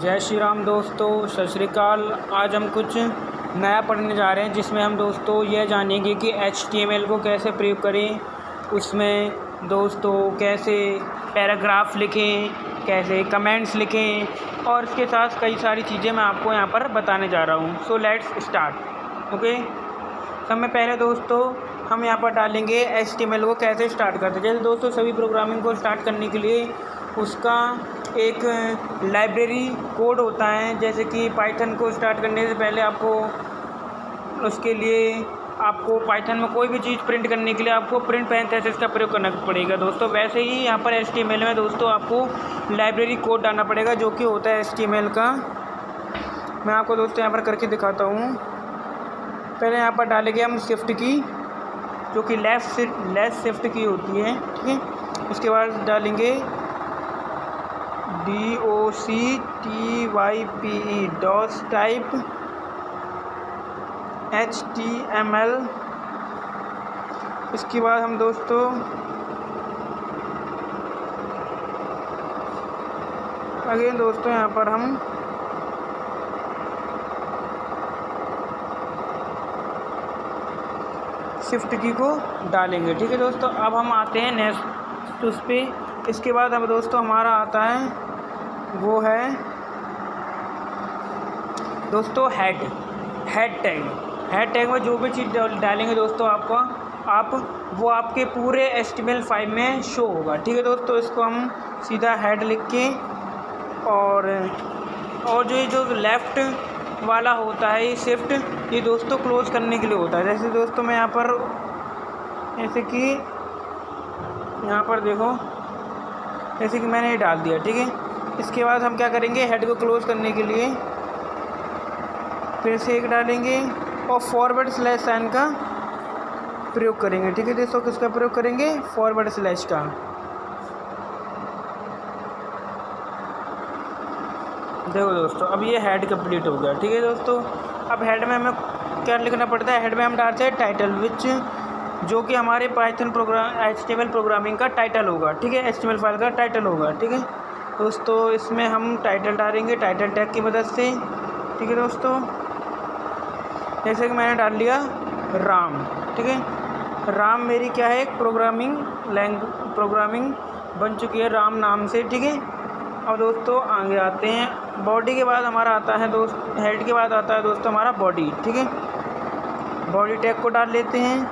जय श्री राम दोस्तों, सत श्री अकाल। आज हम कुछ नया पढ़ने जा रहे हैं जिसमें हम दोस्तों यह जानेंगे कि HTML को कैसे प्रयोग करें, उसमें दोस्तों कैसे पैराग्राफ लिखें, कैसे कमेंट्स लिखें और इसके साथ कई सारी चीज़ें मैं आपको यहाँ पर बताने जा रहा हूँ। So let's start. ओके, सबसे पहले दोस्तों हम यहाँ पर डालेंगे HTML को कैसे स्टार्ट करते हैं। जैसे दोस्तों सभी प्रोग्रामिंग को स्टार्ट करने के लिए उसका एक लाइब्रेरी कोड होता है। जैसे कि पाइथन को स्टार्ट करने से पहले उसके लिए आपको पाइथन में कोई भी चीज़ प्रिंट करने के लिए आपको प्रिंट पैरेंथेसिस का प्रयोग करना पड़ेगा दोस्तों। वैसे ही यहाँ पर HTML में दोस्तों आपको लाइब्रेरी कोड डालना पड़ेगा जो कि होता है HTML का। मैं आपको दोस्तों यहाँ पर करके दिखाता हूँ। पहले यहाँ पर डालेंगे हम शिफ्ट की, जो कि लेफ्ट शिफ्ट की होती है, ठीक है। उसके बाद डालेंगे DOCTYPE डॉट टाइप HTML। इसके बाद हम दोस्तों अगेन दोस्तों यहाँ पर हम शिफ्ट की को डालेंगे, ठीक है दोस्तों। अब हम आते हैं नेक्स्ट उस पर। इसके बाद अब दोस्तों हमारा आता है वो है दोस्तों हेड टैग में जो भी चीज़ डालेंगे दोस्तों वो आपके पूरे HTML फाइल में शो होगा, ठीक है दोस्तों। इसको हम सीधा हेड लिख के और जो लेफ़्ट वाला होता है ये शिफ्ट, ये दोस्तों क्लोज़ करने के लिए होता है। जैसे दोस्तों मैं यहाँ पर जैसे कि यहाँ पर देखो, जैसे कि मैंने ये डाल दिया, ठीक है। इसके बाद हम क्या करेंगे, हेड को क्लोज़ करने के लिए फिर से एक डालेंगे और फॉरवर्ड स्लैश साइन का प्रयोग करेंगे, ठीक है दोस्तों। किसका प्रयोग करेंगे, फॉरवर्ड स्लैश का। देखो दोस्तों अब ये हेड कंप्लीट हो गया, ठीक है दोस्तों। अब हेड में हमें क्या लिखना पड़ता है, हेड में हम डालते हैं टाइटल, जो कि हमारे पाइथन HTML प्रोग्रामिंग का टाइटल होगा, ठीक है। HTML फाइल का टाइटल होगा, ठीक है दोस्तों। इसमें हम टाइटल डालेंगे टाइटल टैग की मदद से, ठीक है दोस्तों। जैसे कि मैंने डाल लिया राम, ठीक है। राम मेरी क्या है, एक प्रोग्रामिंग बन चुकी है राम नाम से, ठीक है। अब दोस्तों आगे आते हैं, बॉडी के बाद हमारा आता है हेड के बाद आता है दोस्तों हमारा बॉडी, ठीक है। बॉडी टैग को डाल लेते हैं,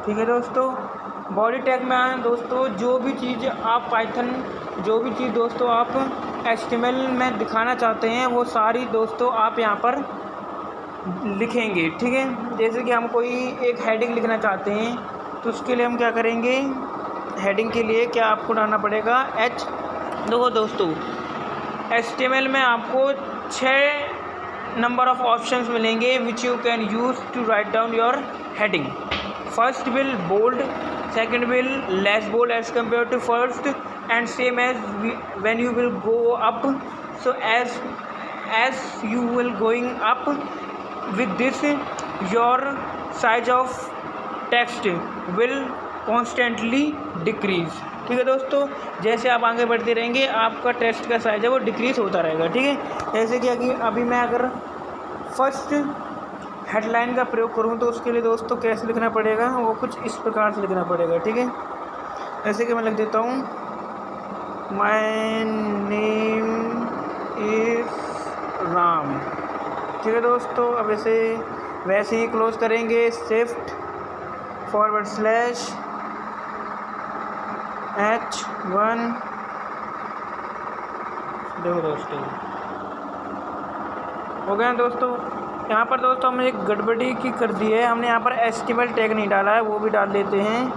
ठीक है दोस्तों। बॉडी टैग में आए दोस्तों जो भी चीज़ दोस्तों आप HTML में दिखाना चाहते हैं वो सारी दोस्तों आप यहाँ पर लिखेंगे, ठीक है। जैसे कि हम कोई एक हेडिंग लिखना चाहते हैं तो उसके लिए हम क्या करेंगे, हेडिंग के लिए क्या आपको डालना पड़ेगा देखो दोस्तों HTML में आपको 6 नंबर ऑफ ऑप्शंस मिलेंगे which you can use to write down your heading. First will bold, second will less bold as compared to first, and same as when you will go up. So as you will going up with this, your size of text will constantly decrease, ठीक है दोस्तों। जैसे आप आगे बढ़ते रहेंगे आपका text का साइज है वो डिक्रीज़ होता रहेगा, ठीक है। जैसे कि अभी मैं अगर फर्स्ट हेडलाइन का प्रयोग करूँ तो उसके लिए दोस्तों कैसे लिखना पड़ेगा, वो कुछ इस प्रकार से लिखना पड़ेगा, ठीक है। जैसे कि मैं लिख देता हूँ, माय नेम इज़ राम, ठीक है दोस्तों। अब वैसे ही क्लोज करेंगे, शिफ्ट फॉरवर्ड स्लैश H1। देखो दोस्तों हो गया दोस्तों। यहाँ पर दोस्तों हमने एक गड़बड़ी की कर दी है, हमने यहाँ पर HTML टैग नहीं डाला है, वो भी डाल देते हैं।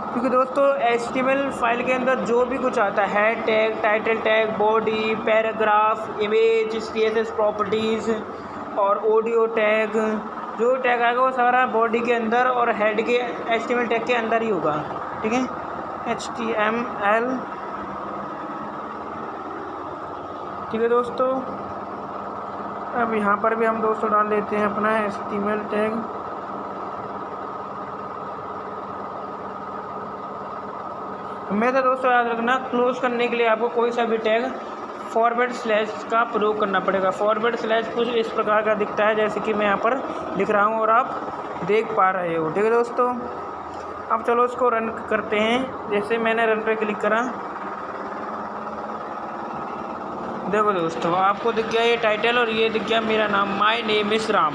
क्योंकि दोस्तों HTML फाइल के अंदर जो भी कुछ आता है, head tag, title tag, body, paragraph, image, CSS properties और ऑडियो टैग, जो टैग आएगा वो सारा बॉडी के अंदर और हेड के HTML टैग के अंदर ही होगा, ठीक है। HTML, ठीक है दोस्तों। अब यहाँ पर भी हम दोस्तों डाल देते हैं अपना HTML टैग, मेरा दोस्तों याद रखना, क्लोज करने के लिए आपको कोई सा भी टैग फॉरवर्ड स्लैश का प्रयोग करना पड़ेगा। फॉरवर्ड स्लैश कुछ इस प्रकार का दिखता है, जैसे कि मैं यहाँ पर लिख रहा हूँ और आप देख पा रहे हो। ठीक है दोस्तों, अब चलो इसको रन करते हैं। जैसे मैंने रन पे क्लिक करा, देखो दोस्तों आपको दिख गया ये टाइटल और ये दिख गया मेरा नाम, माय नेम इज़ राम।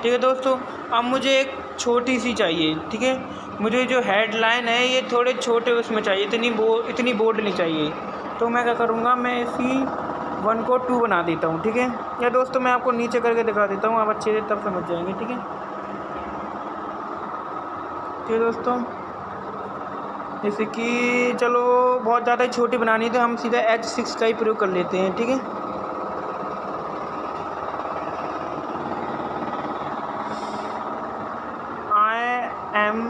ठीक है दोस्तों, अब मुझे एक छोटी सी चाहिए। ठीक है, मुझे जो हेडलाइन है ये थोड़े छोटे उसमें चाहिए, इतनी बोल्ड नहीं चाहिए। तो मैं क्या करूँगा, मैं इसी 1 को 2 बना देता हूँ। ठीक है, या दोस्तों मैं आपको नीचे करके दिखा देता हूँ, आप अच्छे से तब समझ जाएंगे। ठीक है, ठीक है दोस्तों, जैसे कि चलो बहुत ज़्यादा ही छोटी बनानी तो हम सीधा H6 का ही प्रयोग कर लेते हैं। ठीक है, I am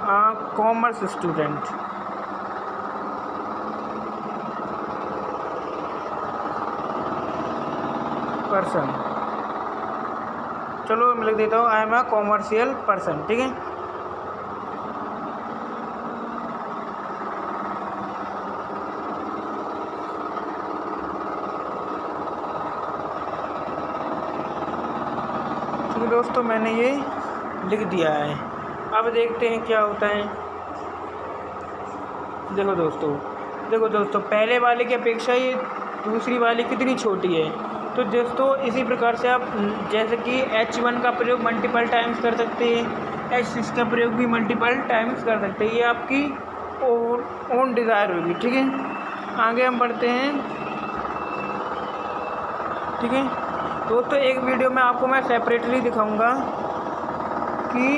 a commerce student. Person, चलो मैं लिख देता हूँ I am a commercial person. ठीक है, दोस्तों मैंने ये लिख दिया है। अब देखते हैं क्या होता है। देखो दोस्तों पहले वाले की अपेक्षा ये दूसरी वाली कितनी छोटी है। तो दोस्तों इसी प्रकार से आप जैसे कि H1 का प्रयोग मल्टीपल टाइम्स कर सकते हैं, H6 का प्रयोग भी मल्टीपल टाइम्स कर सकते हैं, ये आपकी ओन डिज़ायर होगी। ठीक है, आगे हम बढ़ते हैं। ठीक है दोस्तों, एक वीडियो में आपको मैं सेपरेटली दिखाऊंगा कि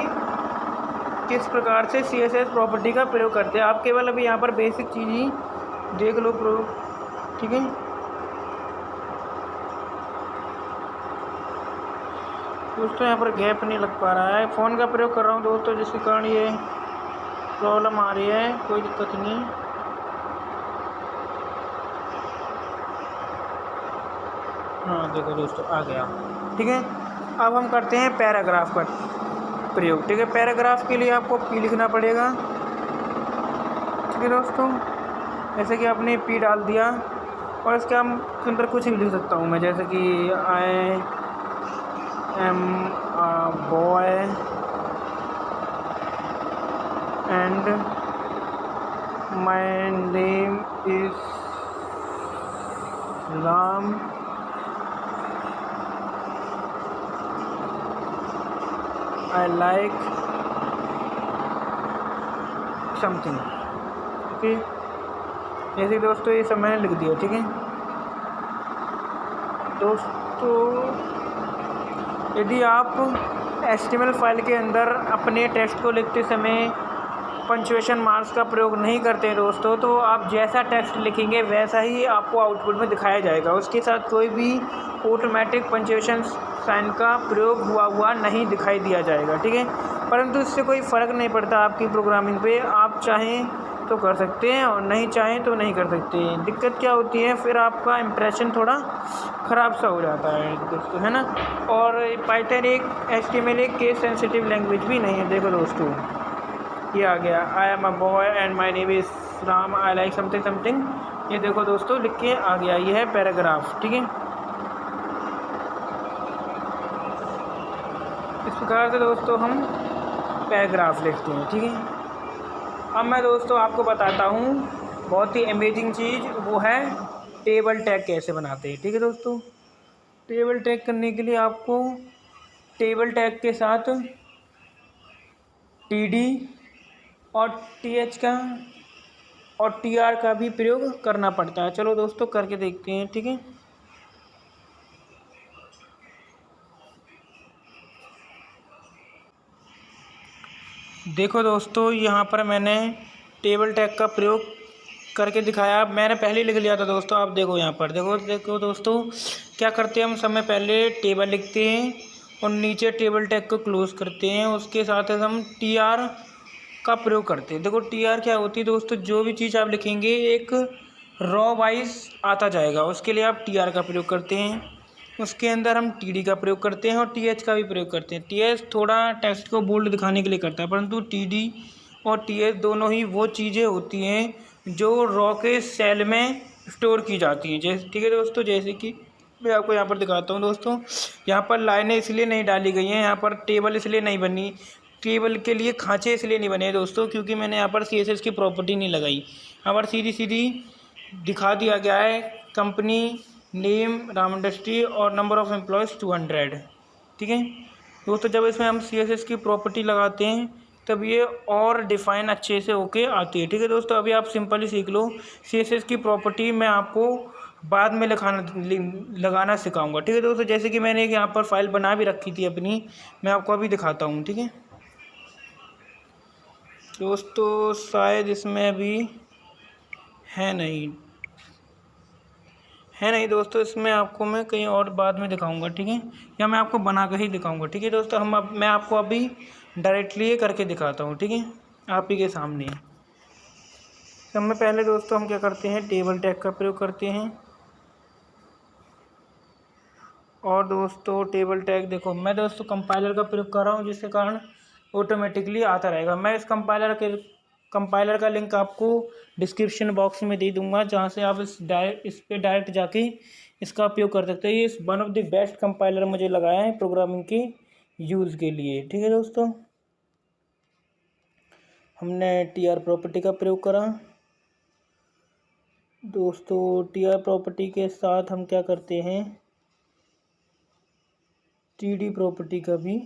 किस प्रकार से CSS प्रॉपर्टी का प्रयोग करते हैं। आप केवल अभी यहाँ पर बेसिक चीज़ ही देख लो प्रयोग। ठीक है, दोस्तों यहाँ पर गैप नहीं लग पा रहा है, फ़ोन का प्रयोग कर रहा हूँ दोस्तों, जिसके कारण ये प्रॉब्लम आ रही है। कोई दिक्कत नहीं। हाँ देखो दोस्तों आ गया। ठीक है, अब हम करते हैं पैराग्राफ का प्रयोग। ठीक है, पैराग्राफ के लिए आपको P लिखना पड़ेगा। ठीक है दोस्तों, जैसे कि आपने P डाल दिया और इसके अंदर कुछ भी लिख सकता हूँ मैं, जैसे कि I am a boy and my name is Ram. I like something। Okay, जैसे दोस्तों ये सब मैंने लिख दिया। ठीक है दोस्तों, यदि आप HTML फाइल के अंदर अपने टेक्स्ट को लिखते समय पंचुएशन मार्क्स का प्रयोग नहीं करते हैं दोस्तों, तो आप जैसा टेक्स्ट लिखेंगे वैसा ही आपको आउटपुट में दिखाया जाएगा। उसके साथ कोई भी ऑटोमेटिक पंचुएशन साइन का प्रयोग हुआ नहीं दिखाई दिया जाएगा। ठीक है, परंतु इससे कोई फ़र्क नहीं पड़ता आपकी प्रोग्रामिंग पे। आप चाहें तो कर सकते हैं और नहीं चाहें तो नहीं कर सकते हैं। दिक्कत क्या होती है, फिर आपका इम्प्रेशन थोड़ा ख़राब सा हो जाता है दोस्तों, है ना। और पाइथन एक HTML एक केस सेंसिटिव लैंग्वेज भी नहीं है। देखो दोस्तों ये आ गया, I am a boy and my name is Ram, I like something something. ये देखो दोस्तों लिख के आ गया, ये है पैराग्राफ। ठीक है, इस प्रकार से दोस्तों हम पैराग्राफ लिखते हैं। ठीक है, अब मैं दोस्तों आपको बताता हूँ बहुत ही अमेजिंग चीज़, वो है टेबल टैग कैसे बनाते हैं। ठीक है दोस्तों, टेबल टैग करने के लिए आपको टेबल टैग के साथ TD और TH का और TR का भी प्रयोग करना पड़ता है। चलो दोस्तों करके देखते हैं। ठीक है, देखो दोस्तों यहाँ पर मैंने टेबल टैग का प्रयोग करके दिखाया। मैंने पहले ही लिख लिया था दोस्तों, आप देखो यहाँ पर, देखो दोस्तों क्या करते हैं हम। समय पहले टेबल लिखते हैं और नीचे टेबल टैग को क्लोज करते हैं, उसके साथ हम TR का प्रयोग करते हैं। देखो TR क्या होती है दोस्तों, जो भी चीज़ आप लिखेंगे एक रॉ वाइज आता जाएगा, उसके लिए आप TR का प्रयोग करते हैं। उसके अंदर हम TD का प्रयोग करते हैं और TH का भी प्रयोग करते हैं। TH थोड़ा टेक्स्ट को बोल्ड दिखाने के लिए करता है, परंतु TD और टीएस दोनों ही वो चीज़ें होती हैं जो रॉ के सेल में स्टोर की जाती हैं। जैसे ठीक है दोस्तों, जैसे कि मैं आपको यहाँ पर दिखाता हूँ दोस्तों। यहाँ पर लाइनें इसलिए नहीं डाली गई हैं, यहाँ पर टेबल इसलिए नहीं बनी, टेबल के लिए खाँचे इसलिए नहीं बने दोस्तों, क्योंकि मैंने यहाँ पर CSS की प्रॉपर्टी नहीं लगाई। यहाँ पर सीधी सीधी दिखा दिया गया है कंपनी नेम राम इंडस्ट्री और नंबर ऑफ़ एम्प्लॉयज़ 200। ठीक है दोस्तों, जब इसमें हम CSS की प्रॉपर्टी लगाते हैं तब ये और डिफ़ाइन अच्छे से होके आती है। ठीक है दोस्तों, अभी आप सिंपली सीख लो। CSS की प्रॉपर्टी मैं आपको बाद में लगाना सिखाऊंगा। ठीक है दोस्तों, जैसे कि मैंने एक यहाँ पर फाइल बना भी रखी थी अपनी, मैं आपको अभी दिखाता हूँ। ठीक है दोस्तों, शायद इसमें अभी है नहीं दोस्तों, इसमें आपको मैं कहीं और बाद में दिखाऊंगा। ठीक है, या मैं आपको बना कर ही दिखाऊंगा। ठीक है दोस्तों, मैं आपको अभी डायरेक्टली ये करके दिखाता हूँ। ठीक है, आप ही के सामने। सब में पहले दोस्तों हम क्या करते हैं, टेबल टैग का प्रयोग करते हैं। और दोस्तों टेबल टैग देखो, मैं दोस्तों कंपाइलर का प्रयोग कर रहा हूँ, जिसके कारण ऑटोमेटिकली आता रहेगा। मैं इस कंपाइलर का लिंक आपको डिस्क्रिप्शन बॉक्स में दे दूंगा, जहाँ से आप इस पर डायरेक्ट जाके इसका उपयोग कर सकते हैं। ये one of the best compiler मुझे लगाया है प्रोग्रामिंग के यूज़ के लिए। ठीक है दोस्तों, हमने TR प्रॉपर्टी का प्रयोग करा। दोस्तों TR प्रॉपर्टी के साथ हम क्या करते हैं, TD प्रॉपर्टी का भी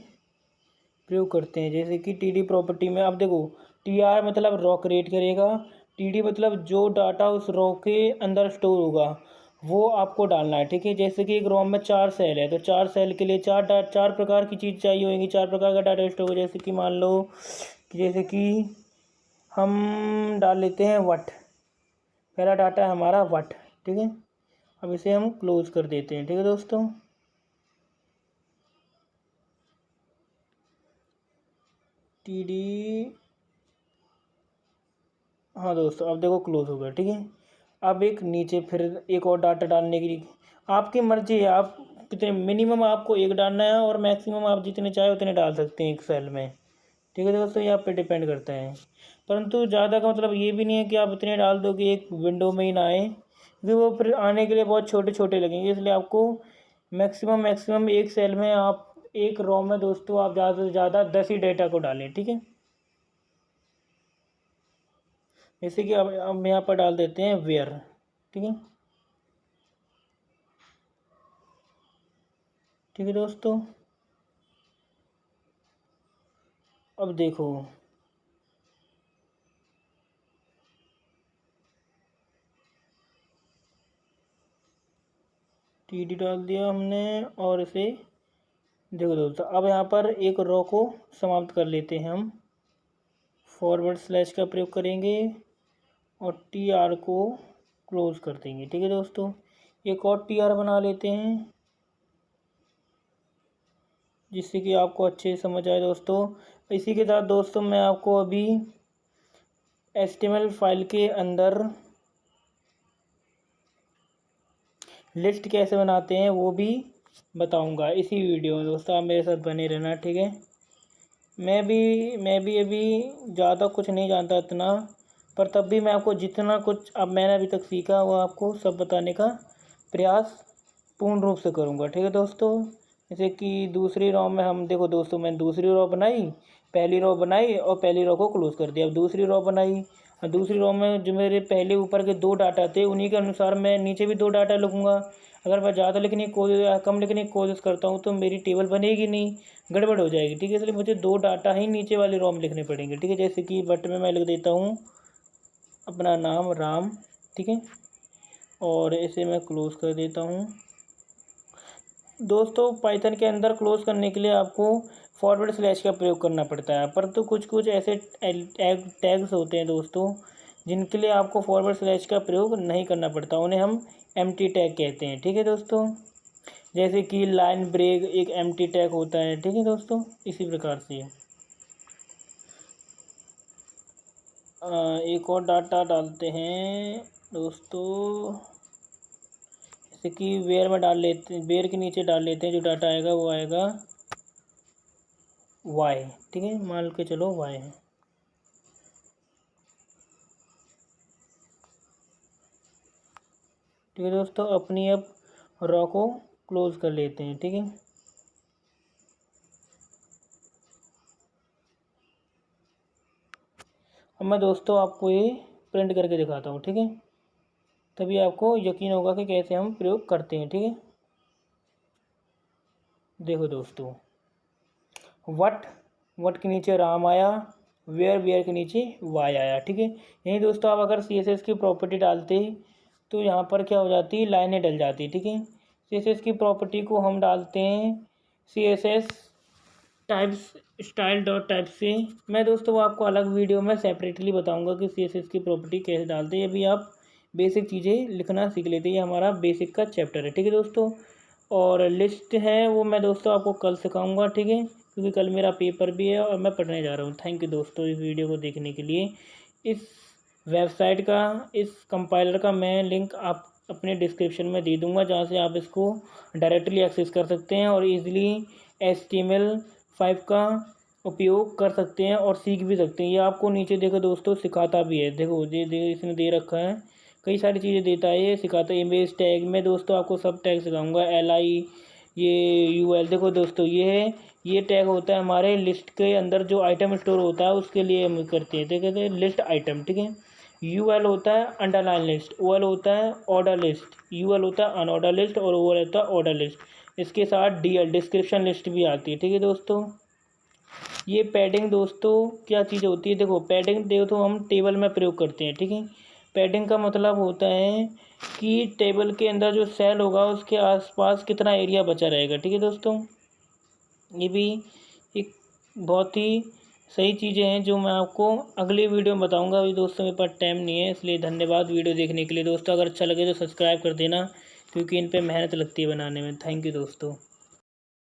प्रयोग करते हैं। जैसे कि TD प्रॉपर्टी में अब देखो, TR मतलब रॉ क्रिएट करेगा, TD मतलब जो डाटा उस रॉ के अंदर स्टोर होगा वो आपको डालना है। ठीक है, जैसे कि एक रॉ में 4 सेल है, तो 4 सेल के लिए चार प्रकार की चीज़ चाहिए होगी, 4 प्रकार का डाटा स्टोर होगा। जैसे कि मान लो कि जैसे कि हम डाल लेते हैं वट, पहला डाटा है हमारा वट। ठीक है, अब इसे हम क्लोज कर देते हैं। ठीक है दोस्तों, TD, हाँ दोस्तों, अब देखो क्लोज हो गया। ठीक है, अब एक नीचे फिर एक और डाटा डालने की आपकी मर्जी है, आप कितने मिनिमम आपको एक डालना है और मैक्सिमम आप जितने चाहे उतने डाल सकते हैं एक सेल में। ठीक है दोस्तों, ये आप पे डिपेंड करता है। परंतु ज़्यादा का मतलब ये भी नहीं है कि आप इतने डाल दो कि एक विंडो में ही ना आए, क्योंकि वो फिर आने के लिए बहुत छोटे छोटे लगेंगे। इसलिए आपको मैक्सिमम एक सेल में आप एक रॉ में दोस्तों आप ज़्यादा से ज़्यादा 10 ही डेटा को डालें। ठीक है, जैसे कि अब हम यहाँ पर डाल देते हैं वेयर। ठीक है, ठीक है दोस्तों, अब देखो TD डाल दिया हमने और इसे देखो दोस्तों, अब यहाँ पर एक रो को समाप्त कर लेते हैं हम। फॉरवर्ड स्लैश का प्रयोग करेंगे और TR को क्लोज कर देंगे। ठीक है दोस्तों, एक और TR बना लेते हैं जिससे कि आपको अच्छे से समझ आए दोस्तों। इसी के साथ दोस्तों मैं आपको अभी HTML फाइल के अंदर लिस्ट कैसे बनाते हैं वो भी बताऊंगा इसी वीडियो में। दोस्तों आप मेरे साथ बने रहना। ठीक है, मैं भी अभी ज़्यादा कुछ नहीं जानता इतना, पर तब भी मैं आपको जितना कुछ अब मैंने अभी तक सीखा वो आपको सब बताने का प्रयास पूर्ण रूप से करूँगा। ठीक है दोस्तों, जैसे कि दूसरी रो में हम देखो दोस्तों, मैंने दूसरी रो बनाई, पहली रो बनाई और पहली रो को क्लोज कर दिया। अब दूसरी रो बनाई और दूसरी रो में जो मेरे पहले ऊपर के 2 डाटा थे उन्हीं के अनुसार मैं नीचे भी 2 डाटा लिखूँगा। अगर मैं ज़्यादा लिखने की कोशिश कम लिखने की कोशिश करता हूँ तो मेरी टेबल बनेगी नहीं, गड़बड़ हो जाएगी। ठीक है, इसलिए मुझे 2 डाटा ही नीचे वाली रो में लिखने पड़ेंगे। ठीक है, जैसे कि बट में मैं लिख देता हूँ अपना नाम राम। ठीक है, और इसे मैं क्लोज़ कर देता हूँ। दोस्तों पाइथन के अंदर क्लोज़ करने के लिए आपको फॉरवर्ड स्लैश का प्रयोग करना पड़ता है, परंतु कुछ ऐसे टैग्स होते हैं दोस्तों जिनके लिए आपको फॉरवर्ड स्लैश का प्रयोग नहीं करना पड़ता, उन्हें हम एम्प्टी टैग कहते हैं। ठीक है दोस्तों, जैसे कि लाइन ब्रेक एक एम्प्टी टैग होता है। ठीक है दोस्तों, इसी प्रकार से एक और डाटा डालते हैं दोस्तों, जैसे कि वेयर में डाल लेते हैं, वेयर के नीचे डाल लेते हैं, जो डाटा आएगा वो आएगा वाई। ठीक है, मान के चलो वाई है। ठीक है दोस्तों, अपनी अब रॉ को क्लोज कर लेते हैं। ठीक है, अब मैं दोस्तों आपको ये प्रिंट करके दिखाता हूँ। ठीक है, तभी आपको यकीन होगा कि कैसे हम प्रयोग करते हैं। ठीक है, देखो दोस्तों, वट के नीचे राम आया, वेयर के नीचे वाई आया। ठीक है, यही दोस्तों आप अगर CSS की प्रॉपर्टी डालते तो यहाँ पर क्या हो जाती है, लाइनें डल जाती। ठीक है, CSS की प्रॉपर्टी को हम डालते हैं CSS types style dot type से। मैं दोस्तों आपको अलग वीडियो में सेपरेटली बताऊंगा कि CSS की प्रॉपर्टी कैसे डालते हैं। अभी आप बेसिक चीज़ें लिखना सीख लेते हैं, ये हमारा बेसिक का चैप्टर है। ठीक है दोस्तों, और लिस्ट है वो मैं दोस्तों आपको कल सिखाऊंगा। ठीक है, क्योंकि कल मेरा पेपर भी है और मैं पढ़ने जा रहा हूँ। थैंक यू दोस्तों इस वीडियो को देखने के लिए। इस वेबसाइट का, इस कंपाइलर का मैं लिंक आप अपने डिस्क्रिप्शन में दे दूँगा, जहाँ से आप इसको डायरेक्टली एक्सेस कर सकते हैं और ईज़िली HTML5 का उपयोग कर सकते हैं और सीख भी सकते हैं। ये आपको नीचे देखो दोस्तों सिखाता भी है। देखो ये इसने दे रखा है, कई सारी चीज़ें देता है, ये सिखाता है। इमेज टैग में दोस्तों आपको सब टैग सिखाऊंगा, LI ये UL। देखो दोस्तों ये है, ये टैग होता है हमारे लिस्ट के अंदर जो आइटम स्टोर होता है उसके लिए हम करते हैं। देखते हैं लिस्ट आइटम। ठीक है, UL होता है अंडरलाइन लिस्ट, OL होता है ऑर्डर लिस्ट, UL होता है अनऑर्डर लिस्ट और OL होता है ऑर्डर लिस्ट। इसके साथ DL डिस्क्रिप्शन लिस्ट भी आती है। ठीक है दोस्तों, ये पैडिंग दोस्तों क्या चीज़ होती है, देखो पैडिंग देखो हम टेबल में प्रयोग करते हैं। ठीक है, पैडिंग का मतलब होता है कि टेबल के अंदर जो सेल होगा उसके आसपास कितना एरिया बचा रहेगा। ठीक है दोस्तों, ये भी एक बहुत ही सही चीज़ें हैं जो मैं आपको अगली वीडियो में बताऊंगा। अभी दोस्तों मेरे पास टाइम नहीं है, इसलिए धन्यवाद वीडियो देखने के लिए। दोस्तों अगर अच्छा लगे तो सब्सक्राइब कर देना, क्योंकि इन पे मेहनत लगती है बनाने में। थैंक यू दोस्तों।